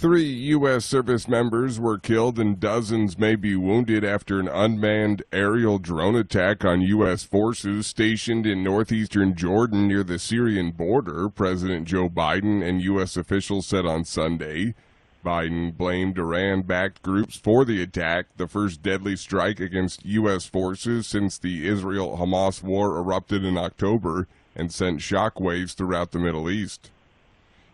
3 U.S. service members were killed and dozens may be wounded after an unmanned aerial drone attack on U.S. forces stationed in northeastern Jordan near the Syrian border, President Joe Biden and U.S. officials said on Sunday. Biden blamed Iran-backed groups for the attack, the first deadly strike against U.S. forces since the Israel-Hamas war erupted in October and sent shockwaves throughout the Middle East.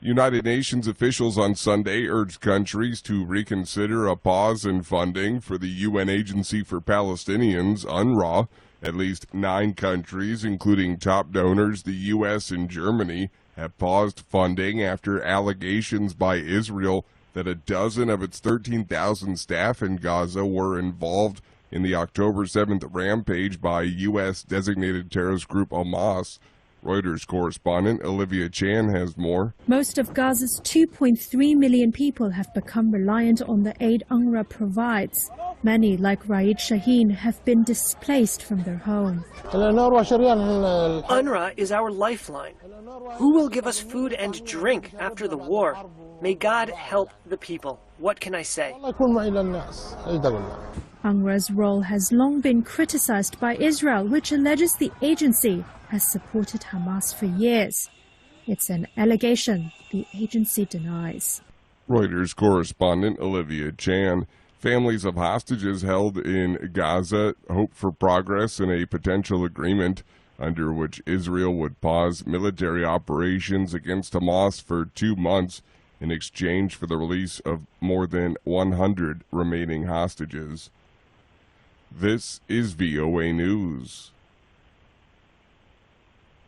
United Nations officials on Sunday urged countries to reconsider a pause in funding for the UN Agency for Palestinians, UNRWA. At least 9 countries, including top donors the U.S. and Germany, have paused funding after allegations by Israel that a dozen of its 13,000 staff in Gaza were involved in the October 7th rampage by U.S.-designated terrorist group Hamas. Reuters correspondent Olivia Chan has more. Most of Gaza's 2.3 million people have become reliant on the aid UNRWA provides. Many, like Raid Shaheen, have been displaced from their home. UNRWA is our lifeline. Who will give us food and drink after the war? May God help the people. What can I say? UNRWA's role has long been criticized by Israel, which alleges the agency has supported Hamas for years. It's an allegation the agency denies. Reuters correspondent Olivia Chan. Families of hostages held in Gaza hope for progress in a potential agreement under which Israel would pause military operations against Hamas for 2 months in exchange for the release of more than 100 remaining hostages. This is VOA News.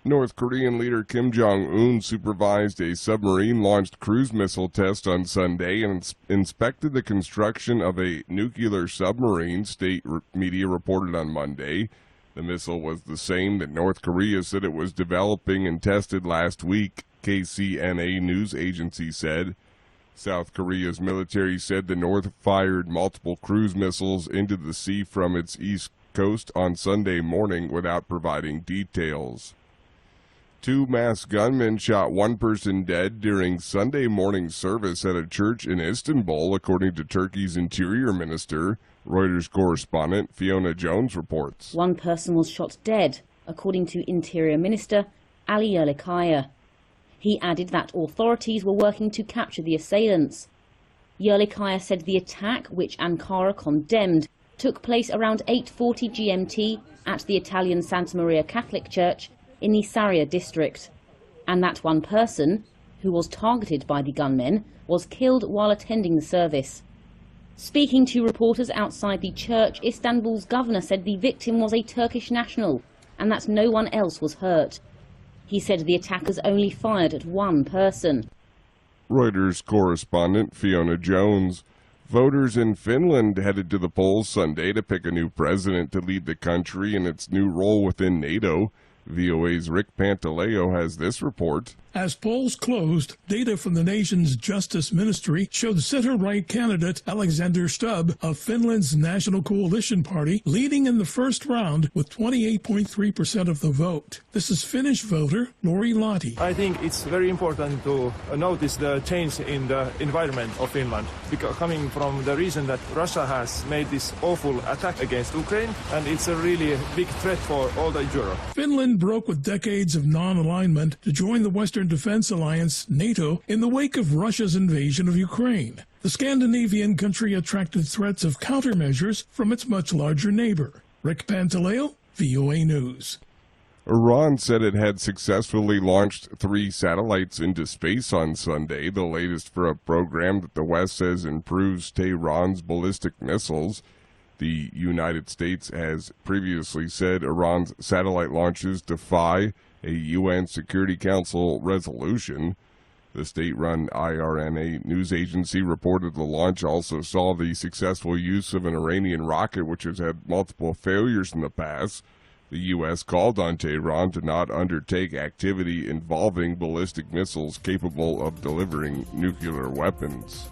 North Korean leader Kim Jong-un supervised a submarine-launched cruise missile test on Sunday and inspected the construction of a nuclear submarine, state media reported on Monday. The missile was the same that North Korea said it was developing and tested last week, KCNA news agency said. South Korea's military said the North fired multiple cruise missiles into the sea from its east coast on Sunday morning without providing details. 2 masked gunmen shot 1 person dead during Sunday morning service at a church in Istanbul, according to Turkey's interior minister. Reuters correspondent Fiona Jones reports. 1 person was shot dead, according to Interior Minister Ali Yerlikaya. He added that authorities were working to capture the assailants. Yerlikaya said the attack, which Ankara condemned, took place around 8:40 GMT at the Italian Santa Maria Catholic Church in the Saria district, and that 1 person, who was targeted by the gunmen, was killed while attending the service. Speaking to reporters outside the church, Istanbul's governor said the victim was a Turkish national and that no one else was hurt. He said the attackers only fired at 1 person. Reuters correspondent Fiona Jones. Voters in Finland headed to the polls Sunday to pick a new president to lead the country in its new role within NATO. VOA's Rick Pantaleo has this report. As polls closed, data from the nation's Justice Ministry showed center-right candidate Alexander Stubb of Finland's National Coalition Party leading in the first round with 28.3% of the vote. This is Finnish voter Lori Lahti. I think it's very important to notice the change in the environment of Finland, because coming from the reason that Russia has made this awful attack against Ukraine, and it's a really big threat for all the Europe. Finland broke with decades of non-alignment to join the Western Defense Alliance, NATO, in the wake of Russia's invasion of Ukraine. The Scandinavian country attracted threats of countermeasures from its much larger neighbor. Rick Pantaleo, VOA News. Iran said it had successfully launched 3 satellites into space on Sunday, the latest for a program that the West says improves Tehran's ballistic missiles. The United States has previously said Iran's satellite launches defy a UN Security Council resolution. The state-run IRNA news agency reported the launch also saw the successful use of an Iranian rocket which has had multiple failures in the past. The U.S. called on Tehran to not undertake activity involving ballistic missiles capable of delivering nuclear weapons.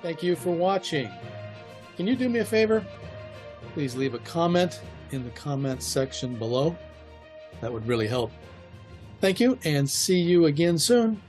Thank you for watching. Can you do me a favor? Please leave a comment in the comments section below. That would really help. Thank you, and see you again soon.